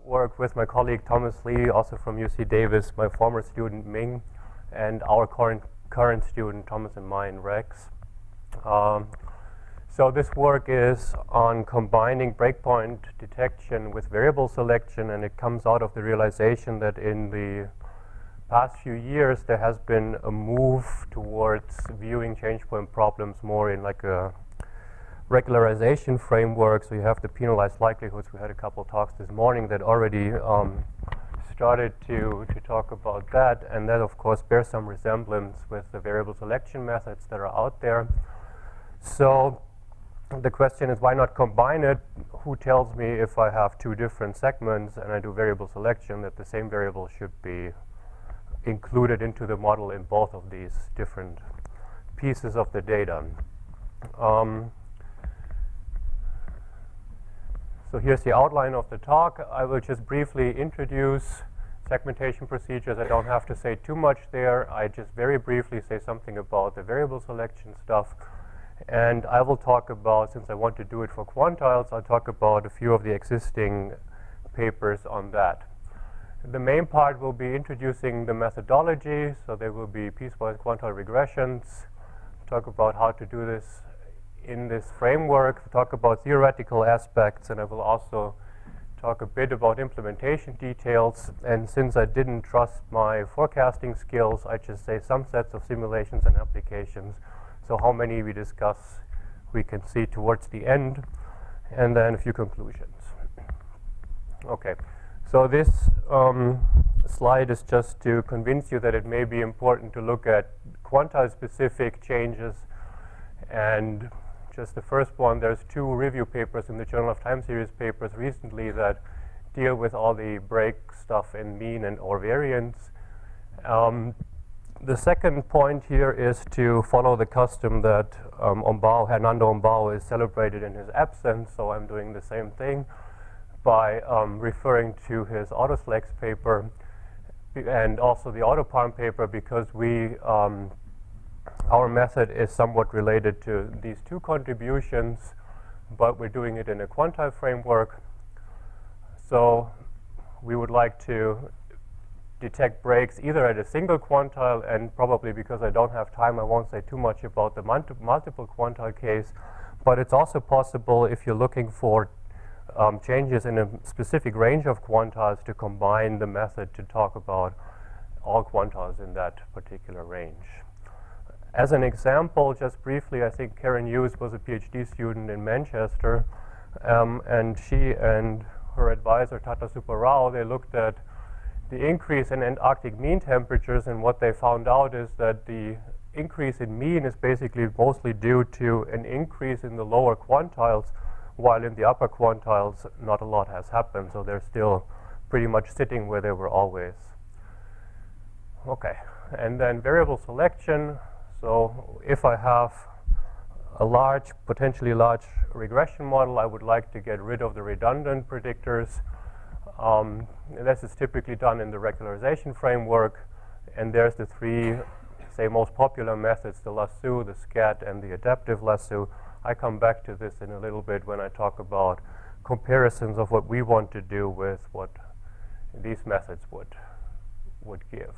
work with my colleague Thomas Lee, also from UC Davis, my former student Ming, and our current student Thomas and mine, Rex. So this work is on combining breakpoint detection with variable selection, and it comes out of the realization that in the past few years there has been a move towards viewing change point problems more in like a regularization framework. So you have the penalized likelihoods. We had a couple talks this morning that already started to talk about that, and that of course bears some resemblance with the variable selection methods that are out there. So the question is, why not combine it? Who tells me if I have two different segments and I do variable selection that the same variable should be included into the model in both of these different pieces of the data? So here's the outline of the talk. I will just briefly introduce segmentation procedures. I don't have to say too much there. I just very briefly say something about the variable selection stuff. And I will talk about, since I want to do it for quantiles, I'll talk about a few of the existing papers on that. The main part will be introducing the methodology. So there will be piecewise quantile regressions, talk about how to do this in this framework, talk about theoretical aspects, and I will also talk a bit about implementation details. And since I didn't trust my forecasting skills, I just say some sets of simulations and applications. So how many we discuss, we can see towards the end, and then a few conclusions. Okay, so this slide is just to convince you that it may be important to look at quantile-specific changes. And just the first one, there's two review papers in the Journal of Time Series papers recently that deal with all the break stuff in mean and or variance. The second point here is to follow the custom that Hernando Ombao is celebrated in his absence, so I'm doing the same thing by referring to his AutoSlex paper and also the AutoPalm paper, because our method is somewhat related to these two contributions, but we're doing it in a quantile framework. So we would like to detect breaks either at a single quantile, and probably because I don't have time, I won't say too much about the multiple quantile case, but it's also possible if you're looking for changes in a specific range of quantiles to combine the method to talk about all quantiles in that particular range. As an example, just briefly, I think Karen Hughes was a PhD student in Manchester, and she and her advisor Tata Supparao, they looked at the increase in Antarctic mean temperatures, and what they found out is that the increase in mean is basically mostly due to an increase in the lower quantiles, while in the upper quantiles not a lot has happened, so they're still pretty much sitting where they were always. Okay, and then variable selection. So if I have a potentially large regression model, I would like to get rid of the redundant predictors. This is typically done in the regularization framework, and there's the three, say, most popular methods, the lasso, the scat, and the adaptive lasso. I come back to this in a little bit when I talk about comparisons of what we want to do with what these methods would give.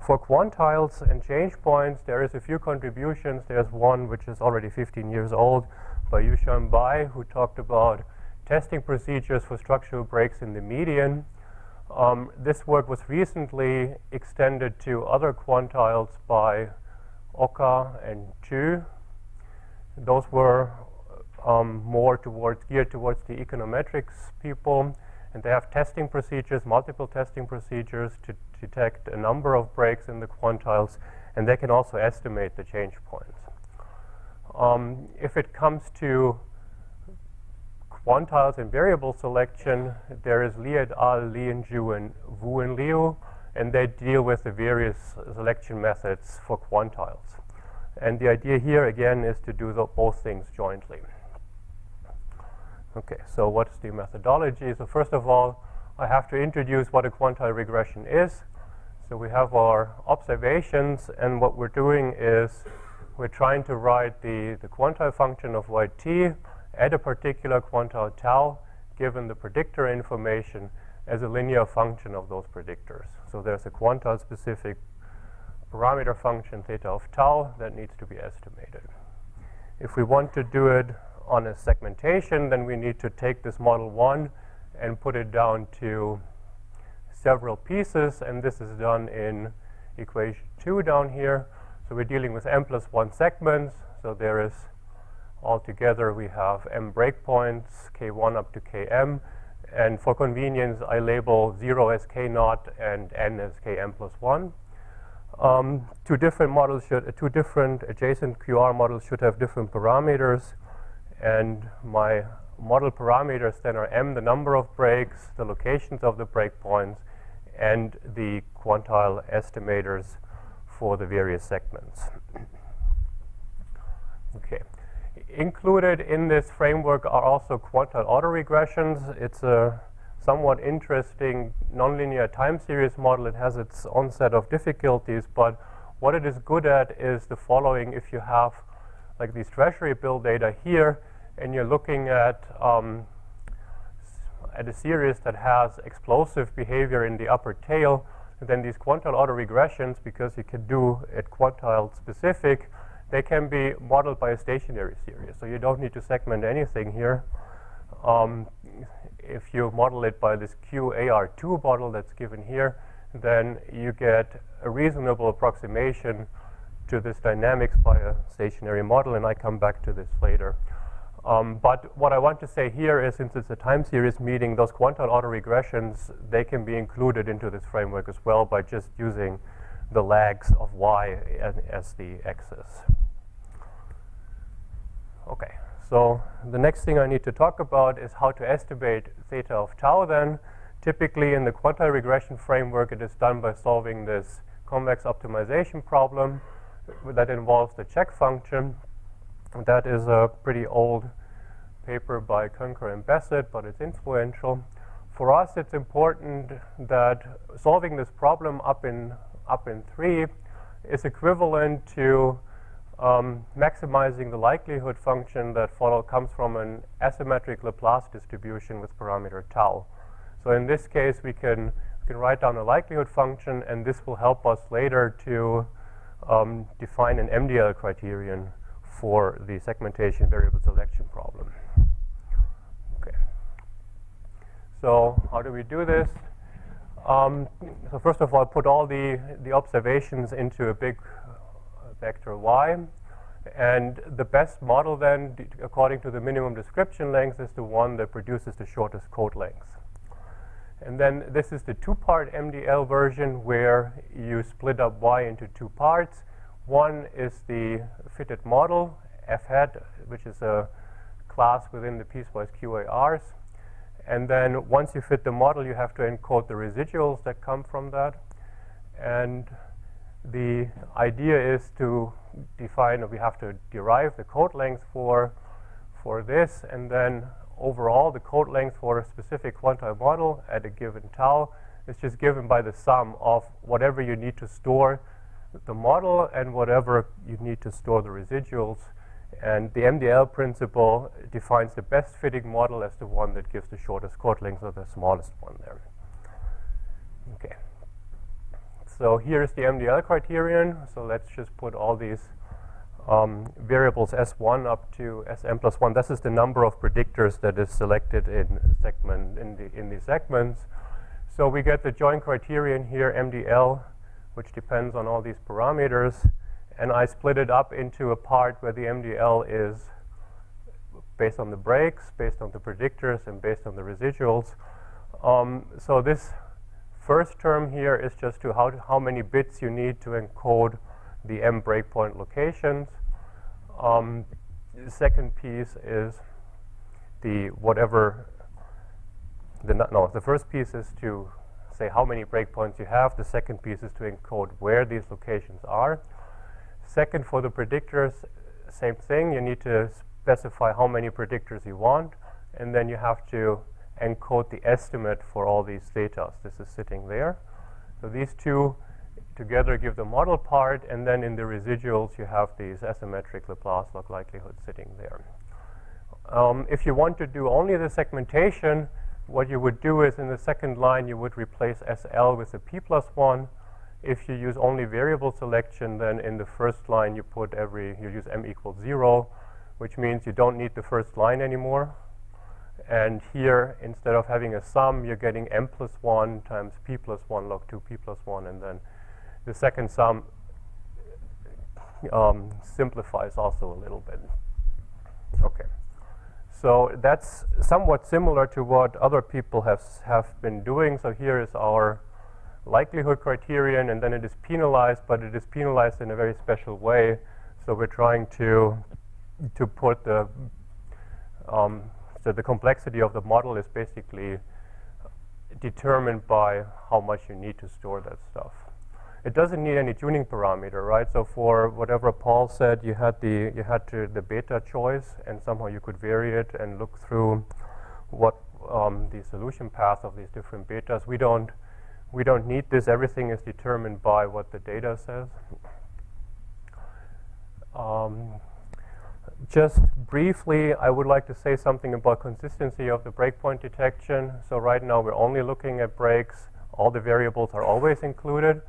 For quantiles and change points, there is a few contributions. There's one which is already 15 years old by Yushan Bai, who talked about testing procedures for structural breaks in the median. This work was recently extended to other quantiles by Oka and Chu. Those were more geared towards the econometrics people, and they have testing procedures, multiple testing procedures to detect a number of breaks in the quantiles, and they can also estimate the change points. If it comes to quantiles and variable selection, there is Li et al., Li and Zhu, and Wu and Liu, and they deal with the various selection methods for quantiles. And the idea here, again, is to do both things jointly. Okay, so what's the methodology? So first of all, I have to introduce what a quantile regression is. So we have our observations, and what we're doing is we're trying to write the quantile function of yt at a particular quantile tau given the predictor information, as a linear function of those predictors. So there's a quantile-specific parameter function theta of tau that needs to be estimated. If we want to do it on a segmentation, then we need to take this model 1 and put it down to several pieces, and this is done in equation 2 down here. So we're dealing with m+1 segments, so there is altogether we have m breakpoints, k1 up to km, and for convenience I label 0 as k0 and n as km+1. Two different adjacent QR models should have different parameters, and my model parameters then are m, the number of breaks, the locations of the breakpoints, and the quantile estimators for the various segments. Okay. Included in this framework are also quantile autoregressions. It's a somewhat interesting nonlinear time series model. It has its own set of difficulties, but what it is good at is the following. If you have like these treasury bill data here, and you're looking at a series that has explosive behavior in the upper tail, then these quantile autoregressions, because you can do it quantile specific, they can be modeled by a stationary series. So you don't need to segment anything here. If you model it by this QAR2 model that's given here, then you get a reasonable approximation to this dynamics by a stationary model, and I come back to this later. But what I want to say here is, since it's a time series meeting, those quantile autoregressions, they can be included into this framework as well by just using the lags of y as the axis. Okay, so the next thing I need to talk about is how to estimate theta of tau then. Typically in the quantile regression framework, it is done by solving this convex optimization problem that involves the check function. That is a pretty old paper by Kunker and Bassett, but it's influential. For us, it's important that solving this problem up in 3 is equivalent to maximizing the likelihood function that comes from an asymmetric Laplace distribution with parameter tau. So in this case, we can write down a likelihood function, and this will help us later to define an MDL criterion for the segmentation variable selection problem. Okay. So how do we do this? So first of all, put all the observations into a big vector y. And the best model then, according to the minimum description length, is the one that produces the shortest code length. And then this is the 2-part MDL version where you split up y into 2 parts. One is the fitted model, f hat, which is a class within the piecewise QARs. And then once you fit the model, you have to encode the residuals that come from that. And the idea is to define, we have to derive the code length for this, and then overall the code length for a specific quantile model at a given tau is just given by the sum of whatever you need to store the model and whatever you need to store the residuals. And the MDL principle defines the best fitting model as the one that gives the shortest code length, or the smallest one there. Okay. So here's the MDL criterion. So let's just put all these variables S1 up to Sm+1. This is the number of predictors that is selected in the segments. So we get the joint criterion here, MDL, which depends on all these parameters. And I split it up into a part where the MDL is based on the breaks, based on the predictors, and based on the residuals. So this first term here is just to how many bits you need to encode the m breakpoint locations. The second piece is the first piece is to say how many breakpoints you have. The second piece is to encode where these locations are. Second, for the predictors, same thing. You need to specify how many predictors you want, and then you have to encode the estimate for all these thetas. This is sitting there. So these two together give the model part, and then in the residuals you have these asymmetric Laplace log likelihoods sitting there. If you want to do only the segmentation, what you would do is in the second line you would replace SL with a P plus 1. If you use only variable selection, then in the first line you use M equals 0, which means you don't need the first line anymore. And here, instead of having a sum, you're getting M plus 1 times P plus 1 log 2 P plus 1, and then the second sum simplifies also a little bit. Okay. So that's somewhat similar to what other people have been doing. So here is our likelihood criterion, and then it is penalized, but it is penalized in a very special way. So we're trying to put the so the complexity of the model is basically determined by how much you need to store that stuff. It doesn't need any tuning parameter, right? So for whatever Paul said, you had the beta choice, and somehow you could vary it and look through what the solution path of these different betas. We don't need this. Everything is determined by what the data says. Just briefly, I would like to say something about consistency of the breakpoint detection. So right now we're only looking at breaks. All the variables are always included.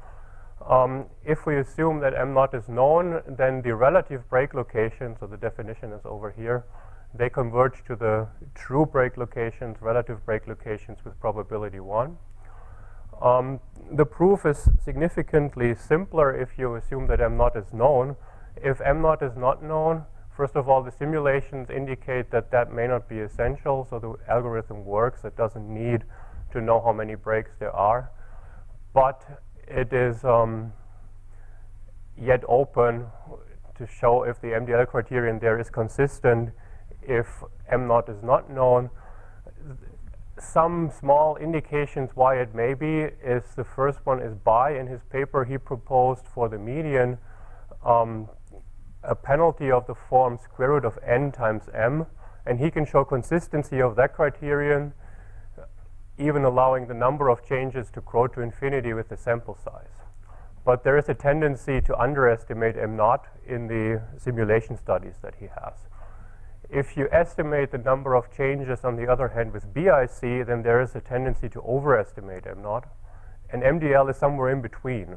If we assume that M naught is known, then the relative break locations, so the definition is over here, they converge to the true break locations, relative break locations with probability 1. The proof is significantly simpler if you assume that M naught is known. If M naught is not known, first of all, the simulations indicate that that may not be essential, so the algorithm works. It doesn't need to know how many breaks there are. But it is yet open to show if the MDL criterion there is consistent if M naught is not known. Some small indications why it may be is the first one is Bai. In his paper, he proposed for the median a penalty of the form square root of n times m, and he can show consistency of that criterion, even allowing the number of changes to grow to infinity with the sample size. But there is a tendency to underestimate M naught in the simulation studies that he has. If you estimate the number of changes, on the other hand, with BIC, then there is a tendency to overestimate M naught. And MDL is somewhere in between.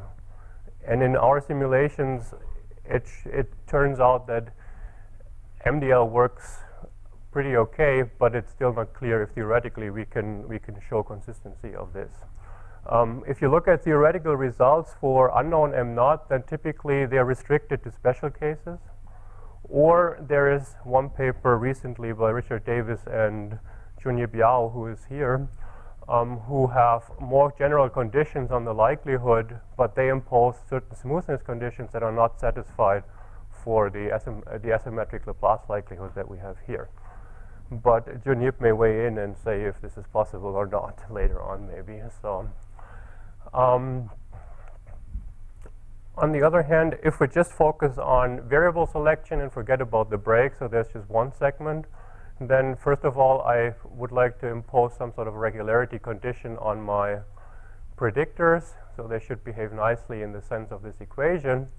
And in our simulations, it turns out that MDL works pretty okay, but it's still not clear if theoretically we can show consistency of this. If you look at theoretical results for unknown M naught, then typically they're restricted to special cases. Or there is one paper recently by Richard Davis and Junye Biao, who is here, who have more general conditions on the likelihood, but they impose certain smoothness conditions that are not satisfied for the asymmetric Laplace likelihood that we have here. But Junye may weigh in and say if this is possible or not later on, maybe. So, on the other hand, if we just focus on variable selection and forget about the break, so there's just one segment, then first of all, I would like to impose some sort of regularity condition on my predictors, so they should behave nicely in the sense of this equation.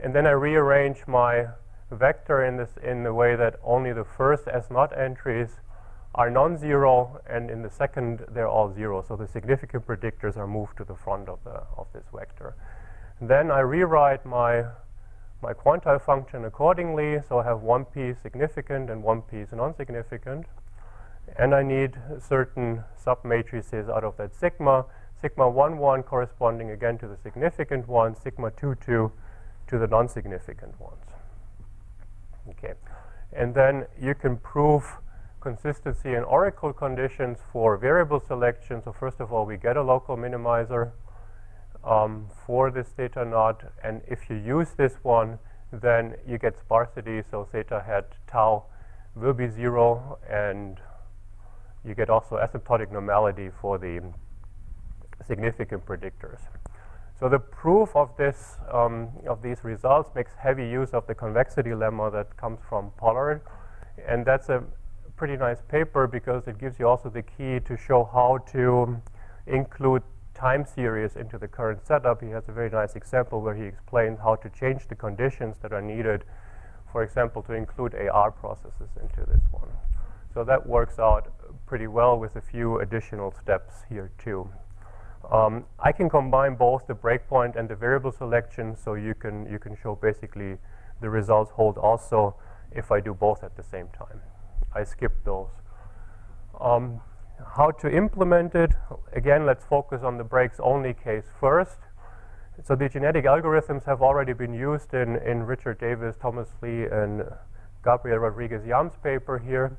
And then I rearrange my vector in the way that only the first S naught entries are non-zero, and in the second they're all zero. So the significant predictors are moved to the front of this vector. Then I rewrite my quantile function accordingly, so I have one p significant and one p is non-significant. And I need certain submatrices out of that sigma 1, 1 corresponding again to the significant ones, sigma 2, 2 to the non-significant ones. Okay, and then you can prove consistency in oracle conditions for variable selection. So first of all, we get a local minimizer for this theta naught, and if you use this one, then you get sparsity, so theta hat tau will be 0, and you get also asymptotic normality for the significant predictors. So the proof of this of these results makes heavy use of the convexity lemma that comes from Pollard, and that's a pretty nice paper because it gives you also the key to show how to include time series into the current setup. He has a very nice example where he explains how to change the conditions that are needed for example, to include AR processes into this one. So that works out pretty well with a few additional steps here too. I can combine both the breakpoint and the variable selection, so you can show basically the results hold also if I do both at the same time. I skipped those. How to implement it? Again, let's focus on the breaks only case first. So the genetic algorithms have already been used in Richard Davis, Thomas Lee, and Gabriel Rodriguez-Yam's paper here.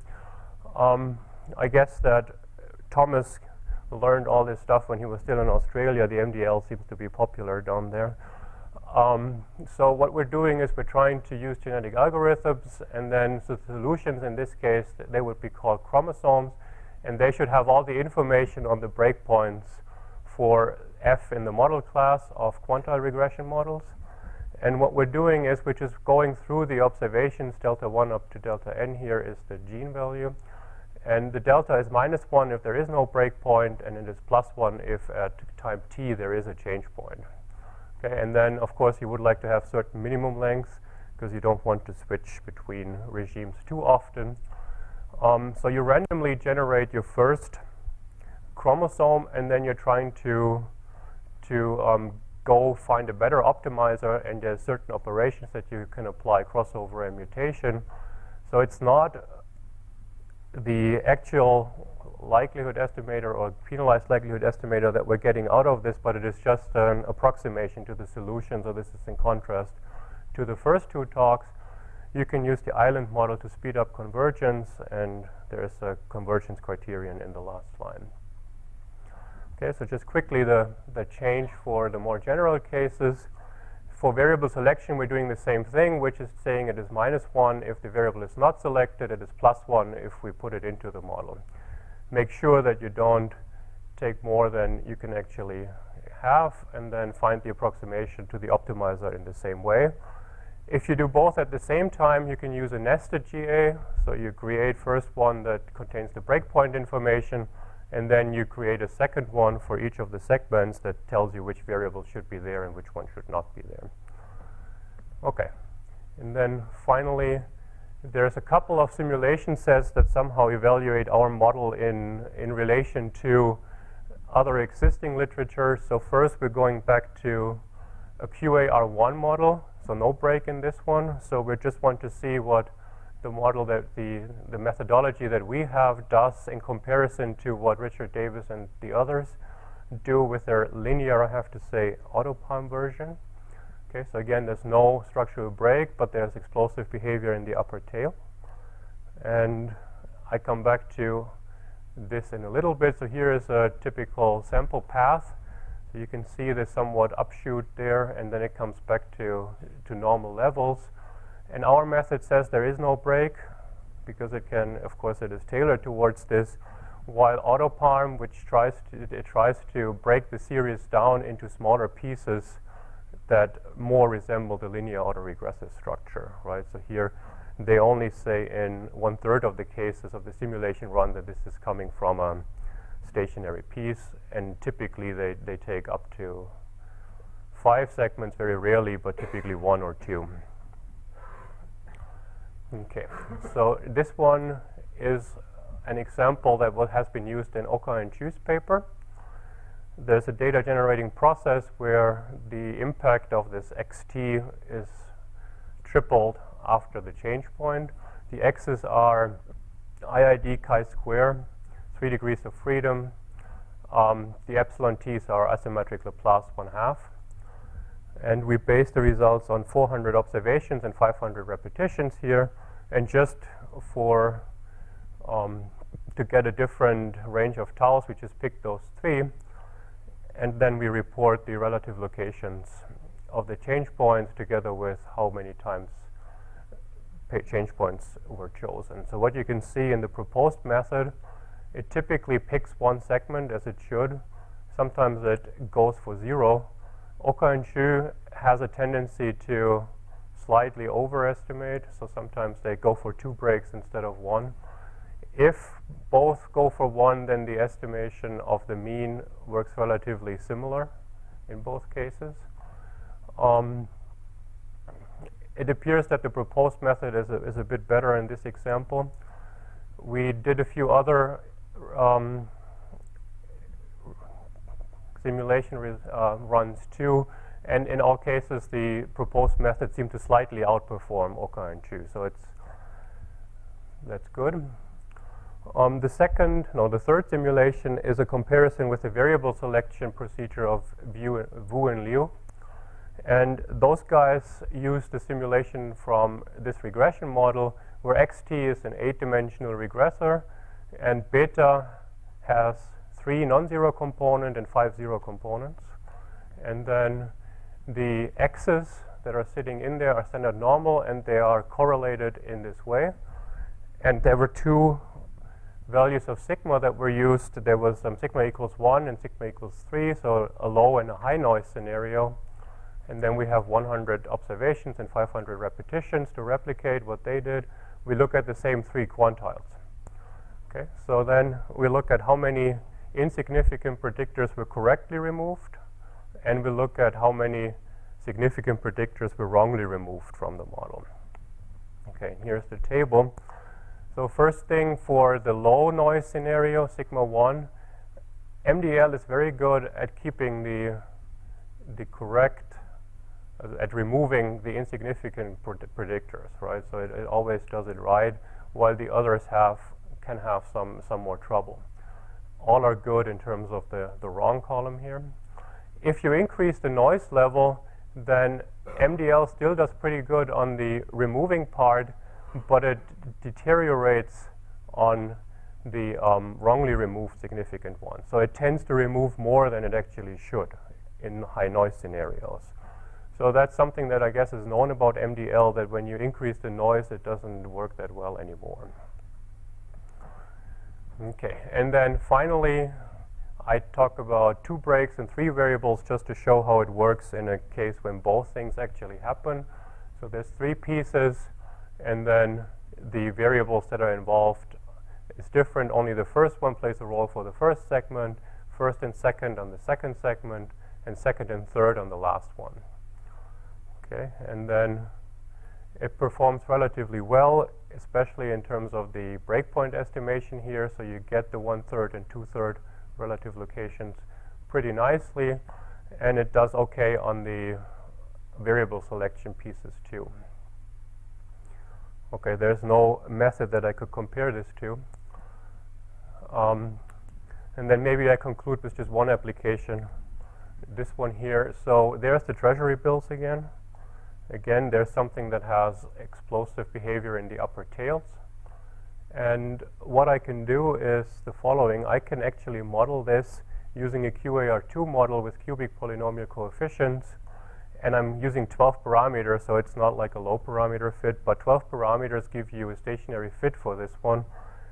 I guess that Thomas learned all this stuff when he was still in Australia. The MDL seems to be popular down there. So what we're doing is we're trying to use genetic algorithms, and then the solutions in this case, they would be called chromosomes, and they should have all the information on the breakpoints for F in the model class of quantile regression models. And what we're doing is we're just going through the observations. Delta 1 up to delta n here is the gene value. And the delta is -1 if there is no breakpoint, and it is +1 if at time t there is a change point. Okay, and then of course you would like to have certain minimum lengths because you don't want to switch between regimes too often. So you randomly generate your first chromosome, and then you're trying to go find a better optimizer, and there's certain operations that you can apply, crossover and mutation. So it's not the actual likelihood estimator or penalized likelihood estimator that we're getting out of this, but it is just an approximation to the solution. So this is in contrast to the first two talks. You can use the island model to speed up convergence, and there's a convergence criterion in the last line. Okay, so just quickly the change for the more general cases. For variable selection, we're doing the same thing, which is saying it is -1 if the variable is not selected, it is +1 if we put it into the model. Make sure that you don't take more than you can actually have, and then find the approximation to the optimizer in the same way. If you do both at the same time, you can use a nested GA. So you create first one that contains the breakpoint information, and then you create a second one for each of the segments that tells you which variable should be there and which one should not be there. Okay, and then finally, there's a couple of simulation sets that somehow evaluate our model in relation to other existing literature. So first, we're going back to a QAR1 model, so no break in this one. So we just want to see what the model that the methodology that we have does in comparison to what Richard Davis and the others do with their linear, I have to say, autopalm version. Okay, so again, there's no structural break, but there's explosive behavior in the upper tail. And I come back to this in a little bit. So here is a typical sample path. So you can see the somewhat upshoot there, and then it comes back to normal levels. And our method says there is no break, because it can, of course, it is tailored towards this, while autopalm, which tries to break the series down into smaller pieces that more resemble the linear autoregressive structure, right? So here they only say in 1/3 of the cases of the simulation run that this is coming from a stationary piece, and typically they take up to 5 segments, very rarely, but typically 1 or 2. Okay, so this one is an example that has been used in Oka and Chu's paper. There's a data generating process where the impact of this xt is tripled after the change point. The x's are IID chi-square, 3 degrees of freedom. The epsilon t's are asymmetric Laplace 1/2. And we base the results on 400 observations and 500 repetitions here. And just for to get a different range of taus, we just pick those 3. And then we report the relative locations of the change points together with how many times change points were chosen. So what you can see in the proposed method, it typically picks one segment as it should. Sometimes it goes for 0. Oka and Chu has a tendency to slightly overestimate, so sometimes they go for 2 breaks instead of 1. If both go for 1, then the estimation of the mean works relatively similar in both cases. it appears that the proposed method is a bit better in this example. We did a few other simulation runs too, and in all cases the proposed method seemed to slightly outperform Oka and Chu, so that's good. The third simulation is a comparison with the variable selection procedure of Wu and Liu. And those guys use the simulation from this regression model where xt is an 8-dimensional regressor and beta has 3 non-zero component and 5 zero components. And then the x's that are sitting in there are standard normal and they are correlated in this way. And there were 2 values of sigma that were used. There was sigma equals 1 and sigma equals 3, so a low and a high noise scenario. And then we have 100 observations and 500 repetitions to replicate what they did. We look at the same 3 quantiles. Okay, so then we look at how many insignificant predictors were correctly removed, and we look at how many significant predictors were wrongly removed from the model. Okay, here's the table. So first thing, for the low noise scenario, sigma 1, MDL is very good at keeping the correct, at removing the insignificant predictors, right? So it always does it right, while the others can have some more trouble. All are good in terms of the wrong column here. If you increase the noise level, then MDL still does pretty good on the removing part, but it deteriorates on the wrongly removed significant ones. So it tends to remove more than it actually should in high noise scenarios. So that's something that I guess is known about MDL, that when you increase the noise, it doesn't work that well anymore. Okay, and then finally, I talk about 2 breaks and 3 variables just to show how it works in a case when both things actually happen. So there's 3 pieces, and then the variables that are involved is different. Only the first one plays a role for the first segment, first and second on the second segment, and second and third on the last one. Okay, and then it performs relatively well, especially in terms of the breakpoint estimation here. So you get the 1/3 and 2/3 relative locations pretty nicely, and it does okay on the variable selection pieces too. Okay, there's no method that I could compare this to. And then maybe I conclude with just one application, this one here. So there's the treasury bills again. Again, there's something that has explosive behavior in the upper tails. And what I can do is the following. I can actually model this using a QAR2 model with cubic polynomial coefficients. And I'm using 12 parameters, so it's not like a low parameter fit, but 12 parameters give you a stationary fit for this one.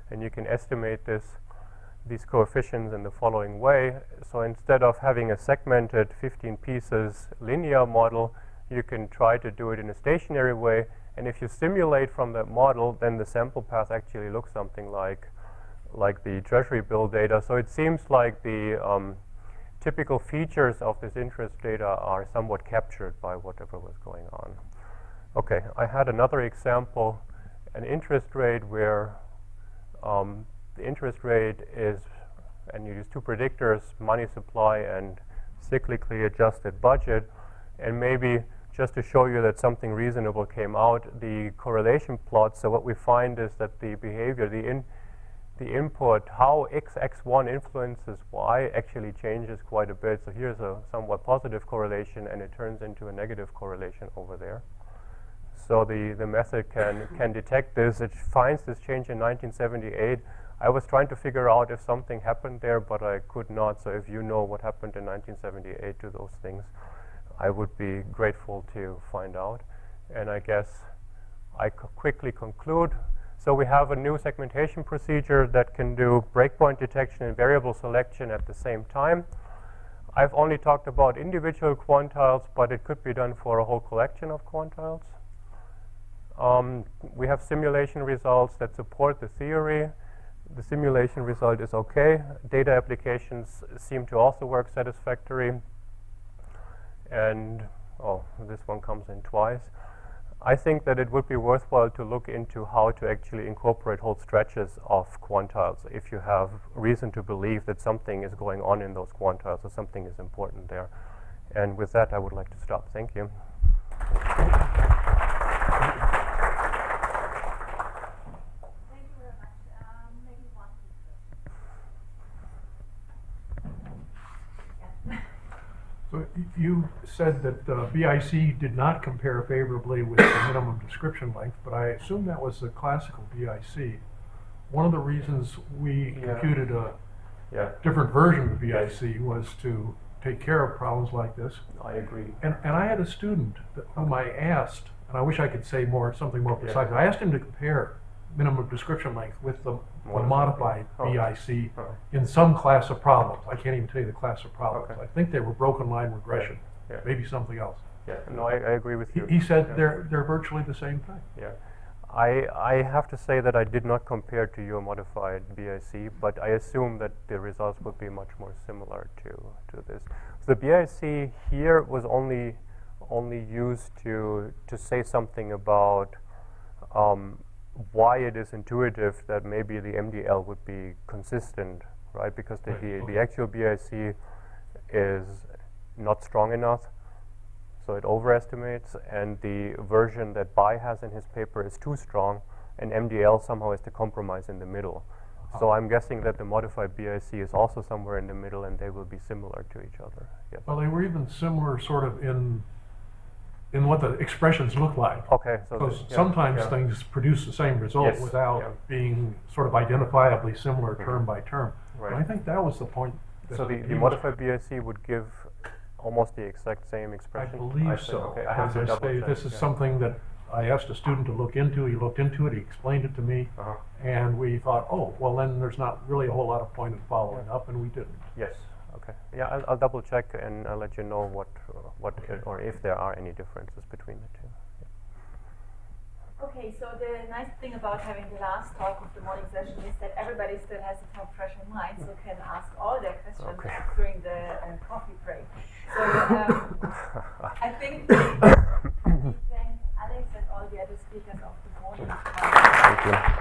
And you can estimate these coefficients in the following way. So instead of having a segmented 15 pieces linear model, you can try to do it in a stationary way. And if you simulate from that model, then the sample path actually looks something like the treasury bill data. So it seems like the typical features of this interest data are somewhat captured by whatever was going on. Okay, I had another example, an interest rate where the interest rate is, and you use 2 predictors, money supply and cyclically adjusted budget, and maybe just to show you that something reasonable came out, the correlation plot. So what we find is that the behavior, the input, how x1 influences y actually changes quite a bit. So here's a somewhat positive correlation, and it turns into a negative correlation over there. So the method can detect this. It finds this change in 1978. I was trying to figure out if something happened there, but I could not. So if you know what happened in 1978 to those things, I would be grateful to find out. And I guess I quickly conclude. So we have a new segmentation procedure that can do breakpoint detection and variable selection at the same time. I've only talked about individual quantiles, but it could be done for a whole collection of quantiles. We have simulation results that support the theory. The simulation result is okay. Data applications seem to also work satisfactory. And, oh, this one comes in twice. I think that it would be worthwhile to look into how to actually incorporate whole stretches of quantiles if you have reason to believe that something is going on in those quantiles or something is important there. And with that, I would like to stop. Thank you. So you said that BIC did not compare favorably with the minimum description length, but I assume that was the classical BIC. One of the reasons we computed a different version of BIC was to take care of problems like this. I agree. And I had a student whom I asked, and I wish I could say something more precise. I asked him to compare minimum description length with the modified BIC in some class of problems. I can't even tell you the class of problems. I think they were broken line regression, maybe something else. Yeah, no, I agree with you. He said they're virtually the same thing. Yeah, I have to say that I did not compare to your modified BIC, but I assume that the results would be much more similar to this. The BIC here was only used to say something about why it is intuitive that maybe the MDL would be consistent, right? Because the actual BIC is not strong enough, so it overestimates, and the version that Bai has in his paper is too strong, and MDL somehow is the compromise in the middle. So I'm guessing that the modified BIC is also somewhere in the middle, and they will be similar to each other. Yes. Well, they were even similar sort of in what the expressions look like. Okay. So because sometimes things produce the same result without being sort of identifiably similar term by term. Right. And I think that was the point. So the modified BIC would give almost the exact same expression? I believe so. Okay, I have to double check. This is something that I asked a student to look into. He looked into it, he explained it to me, and we thought, oh, well then there's not really a whole lot of point in following up, and we didn't. Yes. Okay. Yeah, I'll double check and I'll let you know what or if there are any differences between the two. Okay, so the nice thing about having the last talk of the morning session is that everybody still has the talk fresh in mind, so can ask all their questions during the coffee break. So I think we thank Alex and all the other speakers of the morning. Thank you.